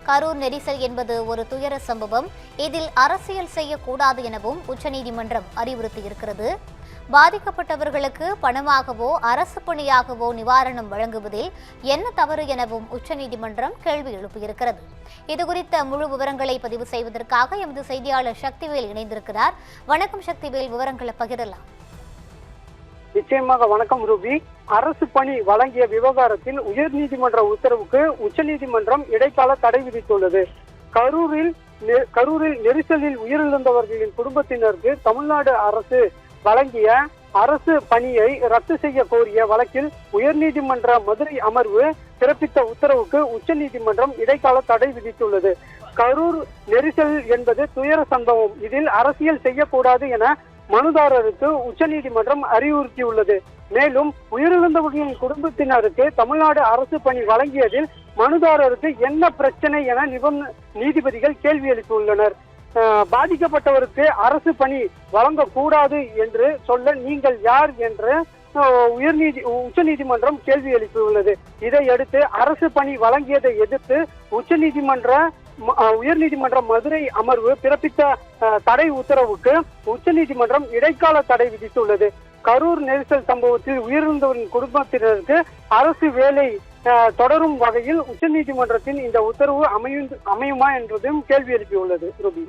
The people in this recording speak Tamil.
கரூர் நெரிசல் என்பது ஒரு துயர சம்பவம். இதில் அரசியல் செய்யக்கூடாது எனவும் உச்சநீதிமன்றம் அறிவுறுத்தியிருக்கிறது. பாதிக்கப்பட்டவர்களுக்கு பணமாகவோ அரசு பணியாகவோ நிவாரணம் வழங்குவதில் என்ன தவறு எனவும் உச்சநீதிமன்றம் கேள்வி எழுப்பியிருக்கிறது. இதுகுறித்த முழு விவரங்களை பதிவு செய்வதற்காக எமது செய்தியாளர் சக்திவேல் இணைந்திருக்கிறார். வணக்கம் சக்திவேல், விவரங்களை பகிரலாம். நிச்சயமாக வணக்கம் ரூபி. அரசு பணி வழங்கிய விவகாரத்தில் உயர்நீதிமன்ற உத்தரவுக்கு உச்சநீதிமன்றம் இடைக்கால தடை விதித்துள்ளது. கரூரில் நெரிசலில் உயிரிழந்தவர்களின் குடும்பத்தினருக்கு தமிழ்நாடு அரசு வழங்கிய அரசு பணியை ரத்து செய்ய கோரிய வழக்கில் உயர்நீதிமன்ற மதுரை அமர்வு பிறப்பித்த உத்தரவுக்கு உச்சநீதிமன்றம் இடைக்கால தடை விதித்துள்ளது. கரூர் நெரிசல் என்பது துயர சம்பவம். இதில் அரசியல் செய்யக்கூடாது என மனுதாரருக்கு உச்சநீதிமன்றம் அறிவுறுத்தியுள்ளது. மேலும் உயிரிழந்தவர்களின் குடும்பத்தினருக்கு தமிழ்நாடு அரசு பணி வழங்கியதில் மனுதாரருக்கு என்ன பிரச்சனை என நீதிபதிகள் கேள்வி எழுப்பியுள்ளனர். பாதிக்கப்பட்டவருக்கு அரசு பணி வழங்கக்கூடாது என்று சொல்ல நீங்கள் யார் என்று உச்சநீதிமன்றம் கேள்வி எழுப்பியுள்ளது. இதையடுத்து அரசு பணி வழங்கியதை எதிர்த்து உயர்நீதிமன்ற மதுரை அமர்வு பிறப்பித்த தடை உத்தரவுக்கு உச்சநீதிமன்றம் இடைக்கால தடை விதித்துள்ளது. கரூர் நெரிசல் சம்பவத்தில் உயிரிழந்தவரின் குடும்பத்தினருக்கு அரசு வேலை தொடரும் வகையில் உச்சநீதிமன்றத்தின் இந்த உத்தரவு அமையுமா என்றதும் கேள்வி எழுப்பியுள்ளது. ரூபி.